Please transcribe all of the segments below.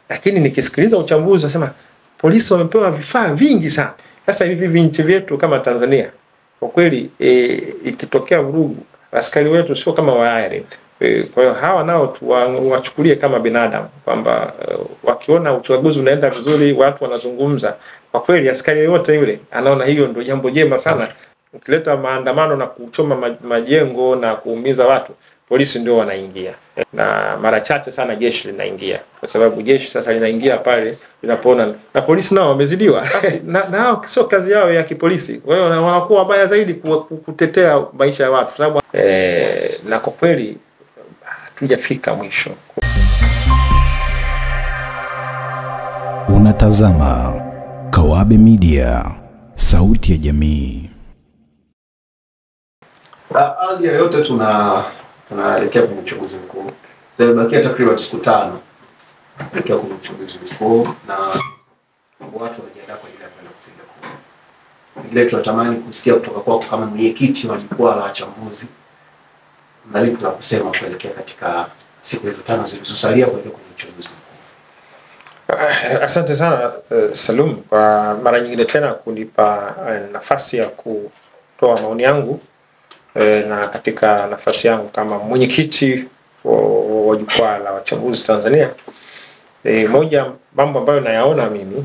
Lakini nikisikiliza uchambuzi nasema polisi wamepewa vifaa vingi sana. Sasa hivi nchi vyetu kama Tanzania kwa kweli ikitokea vurugu askari wetu sio kama wa Ireland. Kwa hiyo hawa nao wachukulie kama binadamu kwamba wakiona uchaguzi unaenda vizuri, watu wanazungumza, kwa kweli askari yote yule anaona hiyo ndio jambo jema sana. Ukileta maandamano na kuchoma majengo na kuumiza watu, polisi ndio wanaingia. Na mara chache sana jeshi linaingia, kwa sababu jeshi sasa linaingia pale linapoona na polisi nao wamezidiwa. na sio kazi yao ya kipolisi. Kwa hiyo wanakuwa wabaya zaidi kutetea maisha ya watu, sababu na kwa kweli hatujafika mwisho. Unatazama Kawabe Media, sauti ya jamii. Hali yote tunaelekea kwenye uchaguzi mkuu. Tumebakia takriban siku 5 kuelekea kwenye uchaguzi mkuu na watu wanajiandaa kwa ajili ya kwenda kupiga kura. Ile tunatamani kusikia kutoka kwako kama mwenyekiti wa jukwaa la wachambuzi. Na lipi la kusema kuelekea katika siku hizo 5 zilizosalia kuelekea kwenye uchaguzi mkuu? Asante sana Salum kwa mara nyingine tena kunipa nafasi ya kutoa maoni yangu na katika nafasi yangu kama mwenyekiti wa jukwaa la wachambuzi Tanzania. Moja mambo ambayo nayaona mimi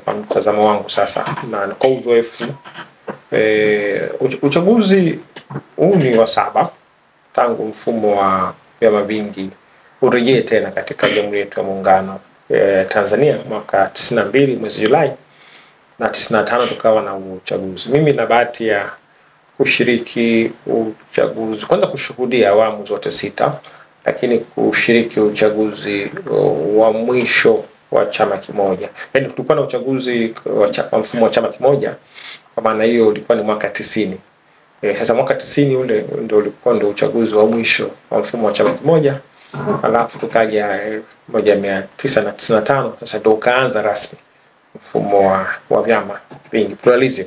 kwa mtazamo wangu sasa na kwa uzoefu, uchaguzi huu ni wa 7 tangu mfumo wa vyama vingi urejee tena katika Jamhuri yetu ya Muungano Tanzania mwaka 92 mwezi Julai, na 95 tukawa na uchaguzi. Mimi na bahati ya kushiriki uchaguzi, kwanza kushuhudia awamu zote 6, lakini kushiriki uchaguzi wa mwisho wa chama kimoja. Yaani tulikuwa na uchaguzi wa mfumo wa chama kimoja, kwa maana hiyo ulikuwa ni mwaka 90. Sasa mwaka 90 ule ndio ulikuwa ndio uchaguzi wa mwisho wa mfumo wa chama kimoja. Alafu tukaja 1995 sasa ndio kaanza rasmi mfumo wa vyama vingi, pluralism.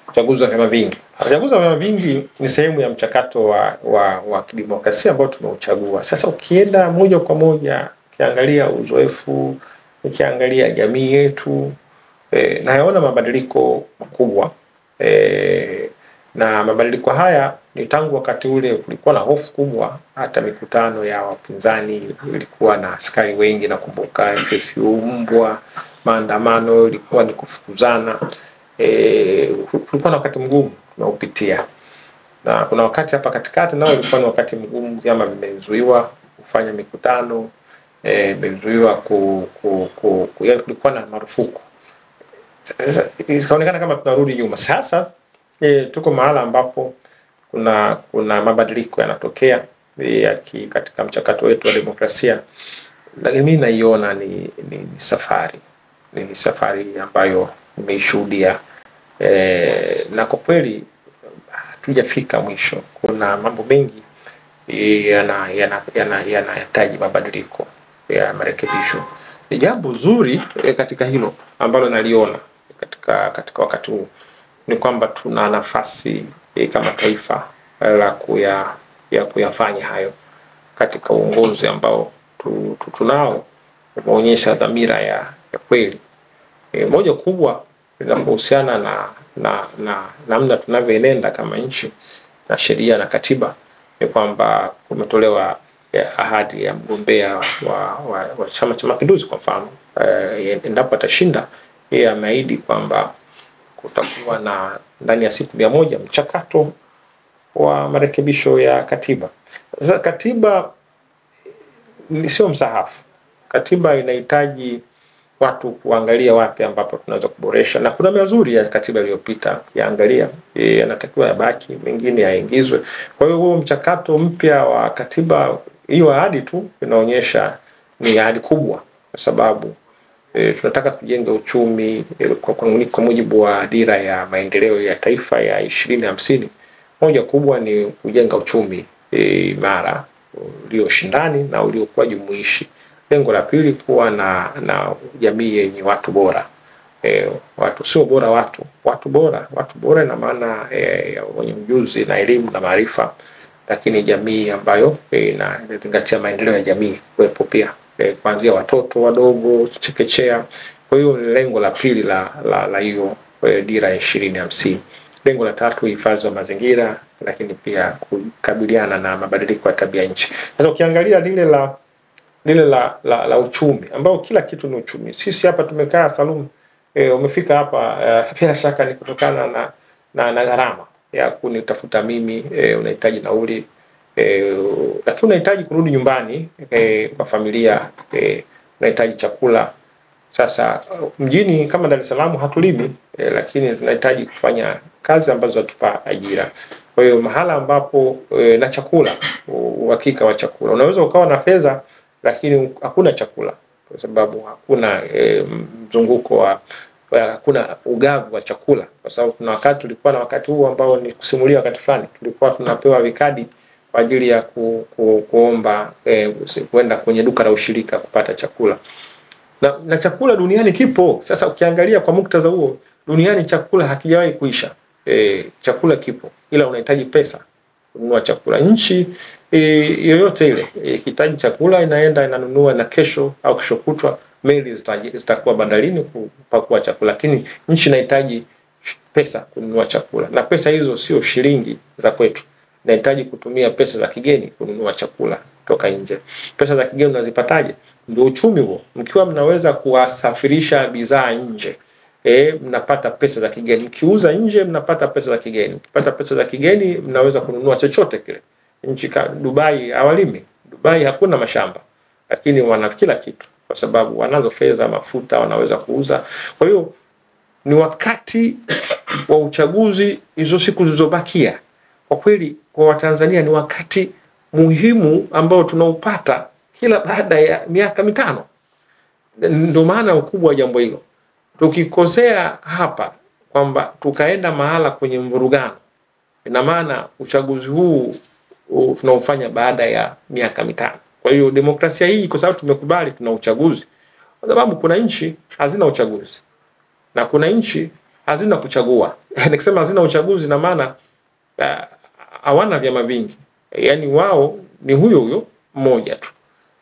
Uchaguzi wa vyama vingi. Uchaguzi wa vyama vingi ni sehemu ya mchakato wa kidemokrasia ambao tumeuchagua. Sasa ukienda moja kwa moja ukiangalia uzoefu, ukiangalia jamii yetu, nayaona mabadiliko makubwa. Na mabadiliko haya ni tangu wakati ule kulikuwa na hofu kubwa, hata mikutano ya wapinzani ilikuwa na askari wengi, na kumbuka FFU, mbwa, maandamano ilikuwa ni kufukuzana. Kulikuwa na wakati mgumu tunaupitia, na kuna wakati hapa katikati nao ilikuwa ni wakati mgumu, vyama vimezuiwa kufanya mikutano, vimezuiwa yaani kulikuwa na marufuku. Sasa ikaonekana kama tunarudi nyuma. Sasa tuko mahala ambapo kuna mabadiliko yanatokea katika mchakato wetu wa demokrasia, lakini mimi naiona ni safari ambayo nimeishuhudia, na kwa kweli hatujafika mwisho. Kuna mambo mengi yanahitaji mabadiliko ya marekebisho. Ni jambo zuri katika hilo ambalo naliona katika wakati huu ni kwamba tuna nafasi kama taifa la kuyafanya hayo katika uongozi ambao tunao, umeonyesha dhamira ya kweli. Moja kubwa linapohusiana na namna tunavyoenenda kama nchi na sheria na katiba ni kwamba kumetolewa ahadi ya mgombea wa Chama cha Mapinduzi. Kwa mfano, endapo atashinda, yeye ameahidi kwamba kutakuwa na ndani ya siku 100 mchakato wa marekebisho ya katiba. Sasa katiba sio msahafu. Katiba inahitaji watu kuangalia wapi ambapo tunaweza kuboresha, na kuna mazuri ya katiba iliyopita yaangalia, yanatakiwa yabaki, mengine yaingizwe. Kwa hiyo huo mchakato mpya wa katiba, hiyo ahadi tu inaonyesha ni ahadi kubwa, kwa sababu tunataka tujenge uchumi kwa mujibu wa dira ya maendeleo ya taifa ya 2050. Moja kubwa ni kujenga uchumi imara, ulioshindani na uliokuwa jumuishi. Lengo la pili kuwa na jamii yenye watu bora. Watu sio bora, watu bora. Watu bora ina maana wenye ujuzi na elimu na maarifa, lakini jamii ambayo inazingatia maendeleo ya jamii kuwepo pia. kuanzia watoto wadogo chekechea. Kwa hiyo lengo la pili la hiyo dira ya 2050. Lengo la tatu, hifadhi wa mazingira, lakini pia kukabiliana na mabadiliko ya tabia nchi. Sasa ukiangalia lile la uchumi, ambao kila kitu ni uchumi. Sisi hapa tumekaa Salum, umefika hapa bila shaka ni kutokana na gharama ya kunitafuta mimi, unahitaji nauli, lakini unahitaji kurudi nyumbani kwa familia, unahitaji chakula. Sasa mjini kama Dar es Salaam hatulimi, lakini tunahitaji kufanya kazi ambazo zatupa ajira. Kwa hiyo mahala ambapo na chakula, uhakika wa chakula. Unaweza ukawa na fedha lakini hakuna chakula, kwa sababu hakuna mzunguko hakuna ugavu wa chakula. Kwa sababu kuna wakati tulikuwa na wakati huu ambao ni kusimulia wakati fulani, tulikuwa tunapewa vikadi kwa ajili ya kuomba kwenda kwenye duka la ushirika kupata chakula. Na chakula duniani kipo. Sasa ukiangalia kwa muktadha huo, duniani chakula hakijawahi kuisha. Chakula kipo, ila unahitaji pesa kununua chakula. Nchi yoyote ile ikihitaji chakula inaenda inanunua, na kesho au kesho kutwa meli zitakuwa bandarini kupakua chakula. Lakini nchi inahitaji pesa kununua chakula, na pesa hizo sio shilingi za kwetu. Inahitaji kutumia pesa za kigeni kununua chakula kutoka nje. Pesa za kigeni unazipataje? Ndio uchumi huo. Mkiwa mnaweza kuwasafirisha bidhaa nje, mnapata pesa za kigeni. Mkiuza nje mnapata pesa za kigeni. Mkipata pesa za kigeni mnaweza kununua chochote kile. Nchi kama Dubai hawalimi. Dubai hakuna mashamba, lakini wana kila kitu kwa sababu wanazo fedha, mafuta, wanaweza kuuza. Kwa hiyo ni wakati wa uchaguzi, hizo siku zilizobakia. Kwa kweli kwa Watanzania ni wakati muhimu ambao tunaupata kila baada ya miaka 5. Ndio maana ukubwa wa jambo hilo. Tukikosea hapa kwamba tukaenda mahala kwenye mvurugano, ina maana uchaguzi huu tunaufanya baada ya miaka 5. Kwa hiyo demokrasia hii, kwa sababu tumekubali tuna uchaguzi, kwa sababu kuna nchi hazina uchaguzi na kuna nchi hazina kuchagua. Nikisema hazina uchaguzi na maana hawana vyama vingi. Yaani wao ni huyo mmoja tu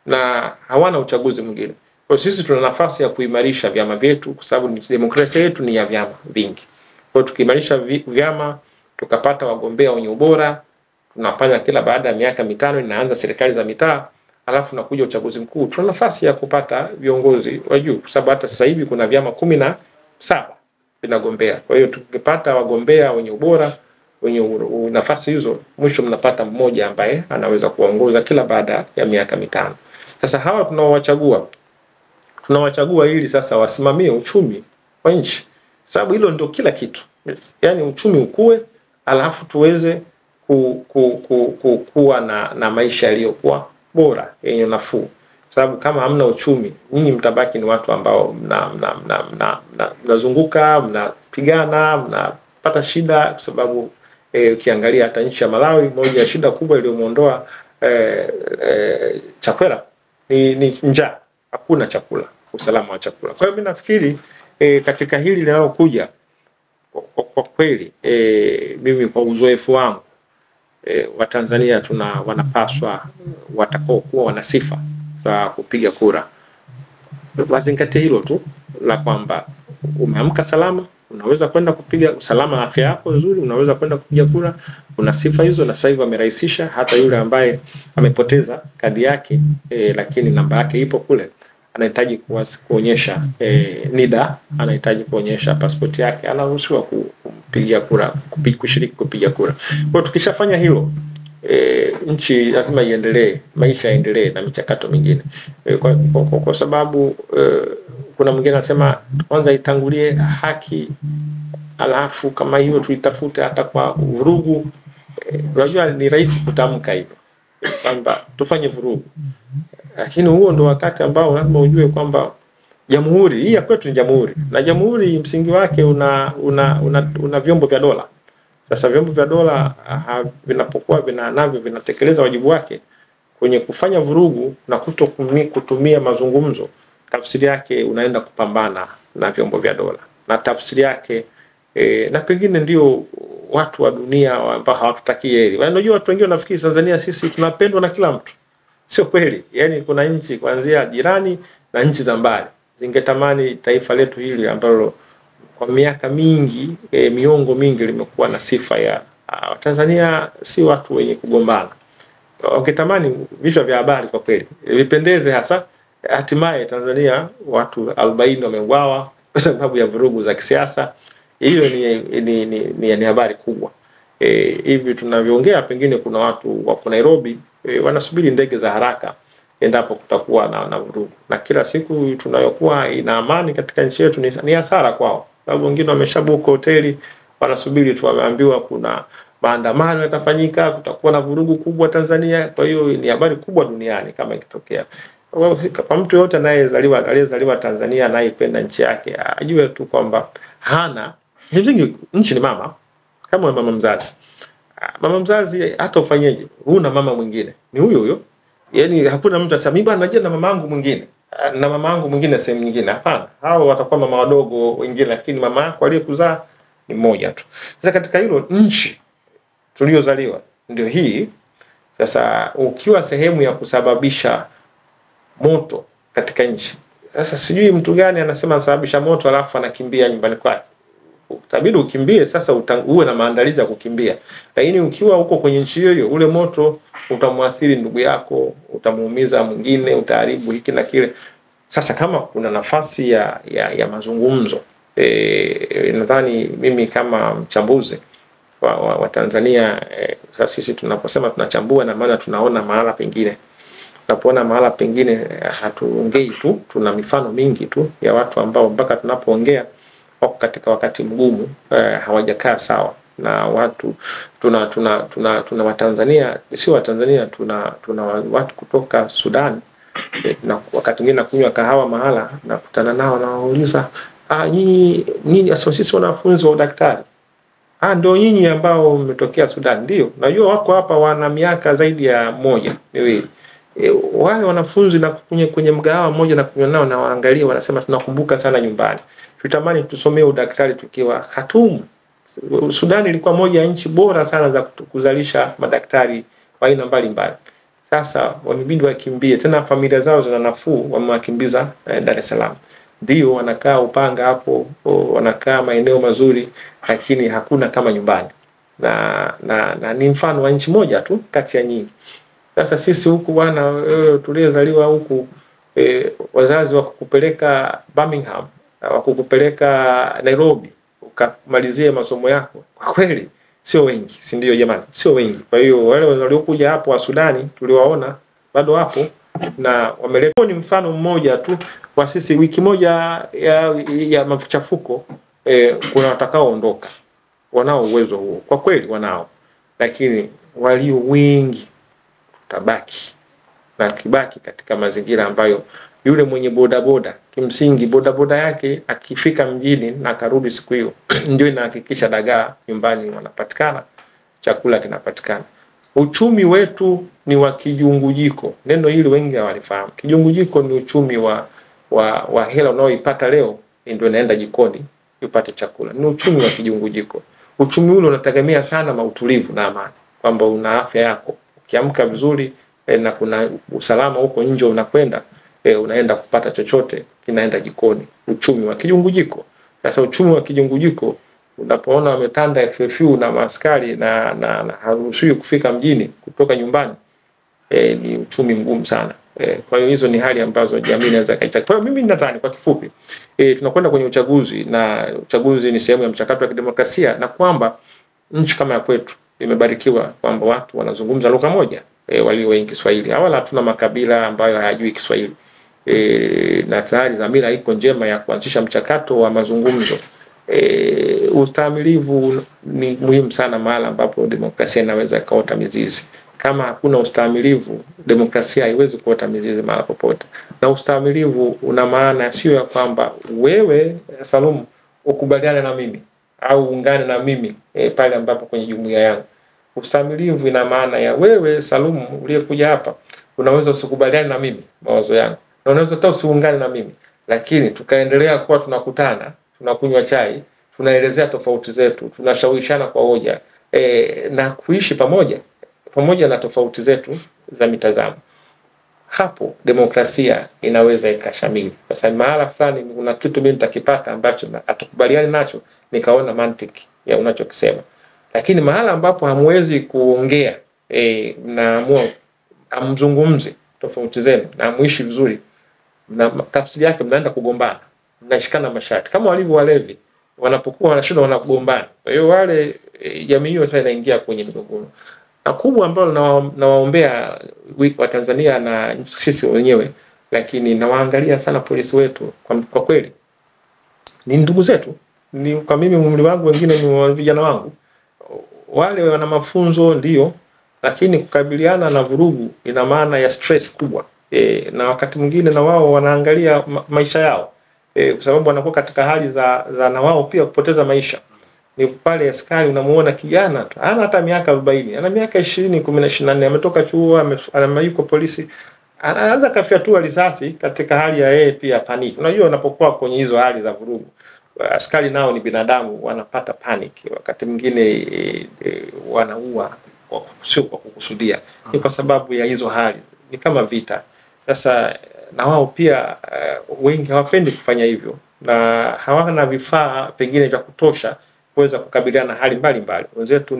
na hawana uchaguzi mwingine. Kwa sisi tuna nafasi ya kuimarisha vyama vyetu, kwa sababu demokrasia yetu ni ya vyama vingi. Kwa tukiimarisha vyama, tukapata wagombea wenye ubora, tunafanya kila baada ya miaka 5 inaanza serikali za mitaa, alafu nakuja uchaguzi mkuu, tuna nafasi ya kupata viongozi wa juu, kwa sababu hata sasa hivi kuna vyama 17 vinagombea. Kwa hiyo tukipata wagombea wenye ubora, wenye nafasi hizo, mwisho mnapata mmoja ambaye anaweza kuongoza kila baada ya miaka 5. Sasa hawa tunawachagua ili sasa wasimamie uchumi wa nchi, sababu hilo ndio kila kitu. Yaani uchumi ukue, alafu tuweze kuwa na maisha yaliyokuwa bora, yenye nafuu. Sababu kama hamna uchumi, nyinyi mtabaki ni watu ambao mnazunguka, mnapigana, mnapata shida. Kwa sababu ukiangalia hata nchi ya Malawi, moja ya shida kubwa iliyomuondoa Chakwera ni njaa. Hakuna chakula, usalama wa chakula. Kwa hiyo mimi nafikiri katika hili linalokuja, kwa kweli mimi kwa uzoefu wangu, Watanzania wanapaswa, watakao kuwa wana sifa za kupiga kura, wazingatie hilo tu la kwamba umeamka salama, unaweza kwenda kupiga, usalama afya yako nzuri, unaweza kwenda kupiga kura. Kuna sifa hizo, na sasa hivi wamerahisisha hata yule ambaye amepoteza kadi yake lakini namba yake ipo kule, anahitaji kuonyesha NIDA, anahitaji kuonyesha passport yake, anaruhusiwa kupiga kura, kushiriki kupiga kura. Kwa tukishafanya hilo, nchi lazima iendelee, maisha yaendelee na michakato mingine. Kwa sababu kuna mwingine anasema kwanza itangulie haki, alafu kama hiyo tuitafute hata kwa vurugu. Unajua ni rahisi kutamka hivyo kwamba tufanye vurugu, lakini huo ndo wakati ambao lazima ujue kwamba jamhuri hii ya kwetu ni jamhuri, na jamhuri msingi wake una vyombo vya dola. Sasa vyombo vya dola vinapokuwa vinatekeleza wajibu wake kwenye kufanya vurugu na kutumia mazungumzo, tafsiri yake unaenda kupambana na vyombo vya dola, na tafsiri yake na pengine ndio watu wa dunia ambao hawatutaki heri. Unajua watu wengine wanafikiri Tanzania sisi tunapendwa na kila mtu. Sio kweli. Yani kuna nchi kuanzia jirani na nchi za mbali zingetamani taifa letu hili ambalo kwa miaka mingi, miongo mingi limekuwa na sifa ya Tanzania si watu wenye kugombana. Wangetamani vichwa vya habari kwa kweli vipendeze, hasa hatimaye Tanzania watu 40 wameuawa kwa sababu ya vurugu za kisiasa. Hiyo ni habari kubwa. Hivi tunavyoongea pengine kuna watu wako Nairobi wanasubiri ndege za haraka endapo kutakuwa na vurugu, na kila siku tunayokuwa ina amani katika nchi yetu ni hasara kwao, sababu wengine wameshabuka hoteli wanasubiri tu, wameambiwa kuna maandamano yatafanyika, kutakuwa na vurugu kubwa Tanzania. Kwa hiyo ni habari kubwa duniani kama ikitokea. Kwa mtu yote aliyezaliwa Tanzania anayependa nchi yake ajue tu kwamba hana nchi ni mama, kama mama mzazi. Mama mzazi hata ufanyeje, huna mama mwingine, ni huyo huyo. Yani hakuna mtu asema mimi bwana naje na mamangu mwingine na mamangu mwingine sehemu nyingine. Hapana, hao watakuwa mama wadogo wengine, lakini mama yako aliyekuzaa ni mmoja tu. Sasa katika hilo nchi tuliozaliwa ndio hii. Sasa ukiwa sehemu ya kusababisha moto katika nchi, sasa sijui mtu gani anasema anasababisha moto alafu anakimbia nyumbani kwake. Utabidi ukimbie sasa, uwe na maandalizi ya kukimbia. Lakini ukiwa huko kwenye nchi hiyo, ule moto utamwathiri ndugu yako, utamuumiza mwingine, utaharibu hiki na kile. Sasa kama kuna nafasi ya mazungumzo, nadhani mimi kama mchambuzi wa Tanzania, sasa sisi tunaposema tunachambua na maana tunaona mahala pengine. Tunapoona mahala pengine hatuongei tu, tuna mifano mingi tu ya watu ambao mpaka tunapoongea wako katika wakati mgumu, hawajakaa sawa na watu. Tuna Watanzania, si Watanzania, tuna watu kutoka Sudan, na wakati mwingine nakunywa kahawa mahala na kutana nao na wauliza nyinyi sisi wanafunzi wa udaktari ndio nyinyi ambao mmetokea Sudan? Ndio, najua wako hapa wana miaka zaidi ya 1 2. Wale wanafunzi na kwenye mgahawa mmoja na kunywa nao na waangalia, wanasema tunakumbuka sana nyumbani, tutamani tusomee udaktari tukiwa Khartoum. Sudan ilikuwa moja ya nchi bora sana za kuzalisha madaktari wa aina mbalimbali. Sasa wamebidi wakimbie, tena familia zao zina nafuu, wamewakimbiza Dar es Salaam. Ndio wanakaa Upanga hapo, wanakaa maeneo mazuri, lakini hakuna kama nyumbani. Na ni mfano wa nchi moja tu kati ya nyingi. Sasa sisi huku bwana, tuliozaliwa huku, wazazi wakukupeleka Birmingham, wakukupeleka Nairobi ukamalizie masomo yako, kwa kweli sio wengi, si ndio jamani? Sio wengi. Kwa hiyo wale waliokuja hapo wa Sudani tuliwaona bado hapo na wameleta. Ni mfano mmoja tu kwa sisi. Wiki moja ya machafuko, kuna watakaoondoka, wanao uwezo huo, kwa kweli wanao, lakini walio wengi tabaki na kibaki katika mazingira ambayo yule mwenye bodaboda, kimsingi bodaboda yake akifika mjini na karudi siku hiyo ndio inahakikisha dagaa nyumbani wanapatikana, chakula kinapatikana. Uchumi wetu ni wa kijungujiko. Neno hili wengi hawalifahamu. Kijungujiko ni uchumi wa hela unaoipata leo ndio inaenda jikoni upate chakula. Ni uchumi wa kijungujiko. Uchumi ule unategemea sana mautulivu na amani, kwamba una afya yako, ukiamka vizuri na kuna usalama huko nje unakwenda, unaenda kupata chochote kinaenda jikoni. Uchumi wa kijungujiko. Sasa uchumi wa kijungujiko, unapoona wametanda FFU na maaskari na haruhusiwi kufika mjini kutoka nyumbani, ni uchumi mgumu sana. Kwa hiyo hizo ni hali ambazo jamii inaweza kaichaka. Kwa hiyo mimi nadhani kwa kifupi, tunakwenda kwenye uchaguzi, na uchaguzi ni sehemu ya mchakato wa kidemokrasia, na kwamba nchi kama ya kwetu imebarikiwa kwamba watu wanazungumza lugha moja, walio wengi Kiswahili. Wala hatuna makabila ambayo hayajui Kiswahili. Na tayari dhamira iko njema ya kuanzisha mchakato wa mazungumzo. Ustahimilivu ni muhimu sana mahali ambapo demokrasia inaweza kaota mizizi. Kama hakuna ustahimilivu, demokrasia haiwezi kuota mizizi mahali popote. Na ustahimilivu una maana sio ya kwamba wewe Salum ukubaliane na mimi au ungane na mimi pale ambapo kwenye jumuiya yangu. Ustahimilivu ina maana ya wewe Salum uliyekuja hapa unaweza usikubaliane na mimi mawazo yangu, na unaweza hata usiungane na mimi, lakini tukaendelea kuwa tunakutana, tunakunywa chai, tunaelezea tofauti zetu, tunashawishana kwa hoja, na kuishi pamoja na tofauti zetu za mitazamo. hapo demokrasia inaweza ikashamili. Kwa sababu mahala fulani kuna kitu mimi nitakipata ambacho atakubaliani nacho, nikaona mantiki ya unachokisema. Lakini mahala ambapo hamwezi kuongea, mnaamua amzungumze tofauti zenu na muishi vizuri, na tafsiri yake mnaenda kugombana, mnashikana mashati kama walivyo walevi wanapokuwa wanashinda wanagombana. Kwa hiyo wale jamii hiyo sasa inaingia kwenye migogoro. Na kubwa ambalo nawaombea wa Tanzania na sisi wenyewe, lakini nawaangalia sana polisi wetu kwa kweli. Ni ndugu zetu, ni kwa mimi umri wangu, wengine ni vijana wangu. Wale wana mafunzo ndio, lakini kukabiliana na vurugu ina maana ya stress kubwa. Na wakati mwingine na wao wanaangalia maisha yao. Kwa sababu wanakuwa katika hali za na wao pia kupoteza maisha. Ni pale askari unamuona kijana tu ana hata miaka 40, ana miaka 20, 24, ametoka chuo, yuko polisi, anaanza kafyatua risasi katika hali ya yeye pia panic. Unajua unapokuwa kwenye hizo hali za vurugu, askari nao ni binadamu, wanapata panic. Wakati mwingine wanaua sio kwa kukusudia, ni kwa sababu ya hizo hali, ni kama vita. Sasa na wao pia wengi hawapendi kufanya hivyo, na hawana vifaa pengine vya kutosha kuweza kukabiliana na hali mbalimbali. Wenzetu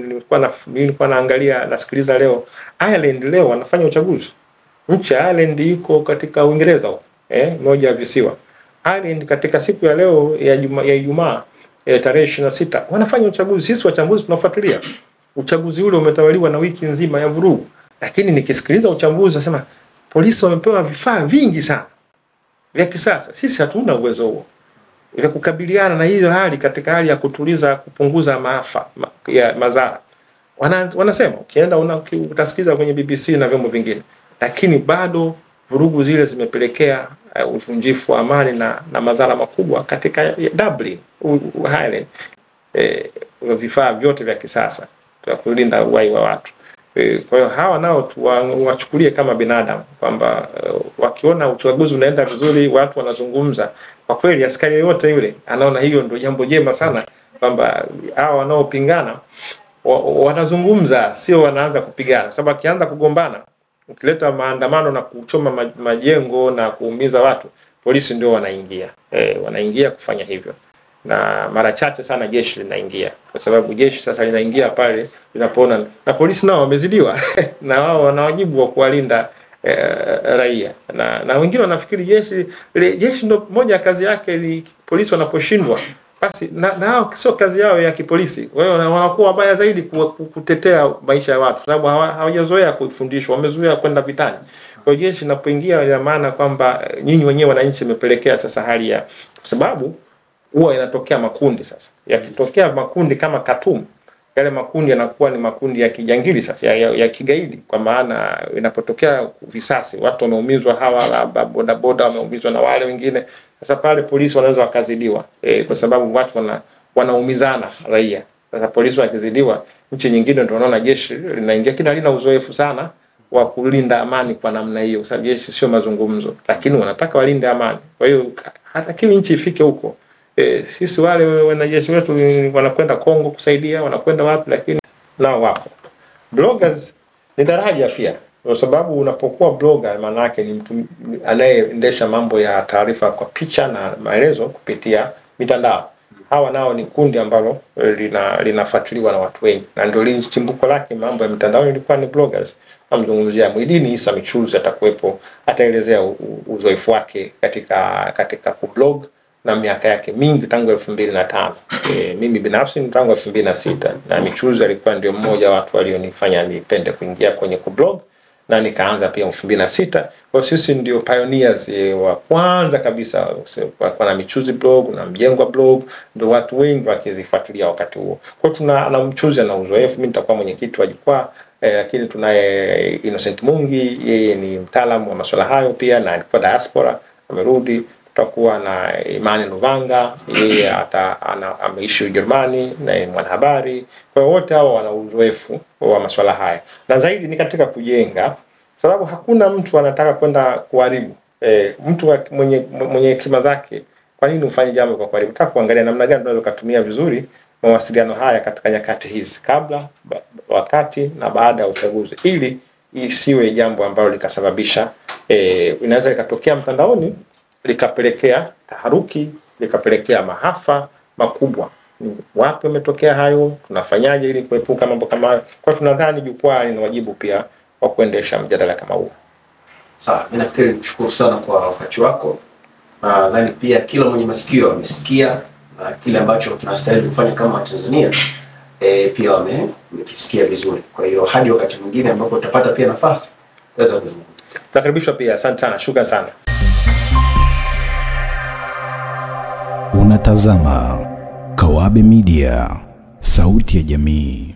nilikuwa naangalia, nasikiliza leo Ireland leo wanafanya uchaguzi. Nchi ya Ireland iko katika Uingereza huko, moja ya visiwa. Ireland katika siku ya leo ya Ijumaa tarehe 26 wanafanya uchaguzi. Sisi wachambuzi tunafuatilia. Uchaguzi ule umetawaliwa na wiki nzima ya vurugu. Lakini nikisikiliza uchambuzi nasema polisi wamepewa vifaa vingi sana vya kisasa. Sisi hatuna uwezo huo ili kukabiliana na hizo hali, katika hali ya kutuliza, kupunguza maafa ya madhara. Wanasema ukienda utasikiza kwenye BBC na vyombo vingine, lakini bado vurugu zile zimepelekea uvunjifu wa amani na madhara makubwa katika Dublin, Ireland. Vifaa vyote vya kisasa vya kulinda uhai wa watu. Kwa hiyo hawa nao tuwachukulie kama binadamu, kwamba wakiona uchaguzi unaenda vizuri, watu wanazungumza, kwa kweli askari yote yule anaona hiyo ndio jambo jema sana, kwamba hawa wanaopingana wanazungumza, sio wanaanza kupigana. Sababu akianza kugombana, ukileta maandamano na kuchoma majengo na kuumiza watu, polisi ndio wanaingia kufanya hivyo. Na mara chache sana jeshi linaingia, kwa sababu jeshi sasa linaingia pale linapoona na polisi nao wamezidiwa na wao wana wajibu wa kuwalinda raia. Na wengine wanafikiri jeshi ndio moja ya kazi yake, polisi wanaposhindwa basi na sio kazi yao ya kipolisi. Wao wanakuwa wabaya zaidi kutetea maisha ya watu, sababu hawajazoea kufundishwa, wamezoea kwenda vitani. Kwa hiyo jeshi linapoingia ina maana kwamba nyinyi wenyewe wananchi mmepelekea sasa hali ya, kwa sababu huwa yanatokea makundi sasa. Yakitokea makundi kama Khartoum, yale makundi yanakuwa ni makundi ya kijangili sasa, ya kigaidi, kwa maana inapotokea visasi, watu wameumizwa, hawa bodaboda wameumizwa na wale wengine. Sasa pale polisi wanaweza wakazidiwa, kwa sababu watu wanaumizana raia. Sasa polisi wakizidiwa, nchi nyingine ndio unaona jeshi linaingia, kina halina uzoefu sana wa kulinda amani kwa namna hiyo, kwa sababu jeshi sio mazungumzo, lakini wanataka walinde amani. Kwa hiyo hata kila nchi ifike huko. Sisi wale wanajeshi wetu wanakwenda Kongo kusaidia, wanakwenda wapi, lakini nao wapo. Bloggers ni daraja pia, kwa sababu unapokuwa blogger maana yake ni mtu anayeendesha mambo ya taarifa kwa picha na maelezo kupitia mitandao. Hawa nao ni kundi ambalo linafuatiliwa na watu wengi, na ndio chimbuko lake mambo ya mitandao ilikuwa ni bloggers. Namzungumzia Muhyiddin Issa Michuzi, atakuwepo, ataelezea uzoefu wake katika kublog na miaka yake mingi tangu 2005. Mimi binafsi ni tangu 2006, na Michuzi alikuwa ndio mmoja watu walionifanya nipende kuingia kwenye kublog, na nikaanza pia 2006. Kwa sisi ndio pioneers wa kwanza kabisa kwa na Michuzi blog na Mjengwa blog, ndio watu wengi wakizifuatilia wakati huo. Kwa tuna Michuzi na uzoefu, mimi nitakuwa mwenyekiti wa jukwaa, lakini tunaye Innocent Mungi, yeye ni mtaalamu wa masuala hayo pia, na alikuwa diaspora, amerudi. Tutakuwa na Imani Luvanga, yeye ameishi Ujerumani na ni mwanahabari. Kwa hiyo wote hao wana uzoefu wa masuala haya, na zaidi ni katika kujenga, sababu hakuna mtu anataka kwenda kuharibu. Mtu mwenye hekima zake, kwa nini ufanye jambo kwa kuharibu? Nataka kuangalia namna gani tunaweza kutumia vizuri mawasiliano haya katika nyakati hizi, kabla, wakati na baada ya uchaguzi, ili isiwe jambo ambalo likasababisha inaweza ikatokea mtandaoni likapelekea taharuki, likapelekea maafa makubwa. Ni wapi umetokea hayo? Tunafanyaje ili kuepuka mambo kama hayo? Kwa tunadhani jukwaa lina wajibu pia wa kuendesha mjadala kama huu. Sawa, mimi nafikiri nikushukuru sana kwa wakati wako. Nadhani pia kila mwenye masikio amesikia na kile ambacho tunastahili kufanya kama Tanzania pia wamekisikia vizuri. Kwa hiyo hadi wakati mwingine ambapo tutapata pia nafasi tuweza kuzungumza. Nakaribishwa pia. Asante sana. Shukrani sana. Unatazama Kawabe Media, sauti ya jamii.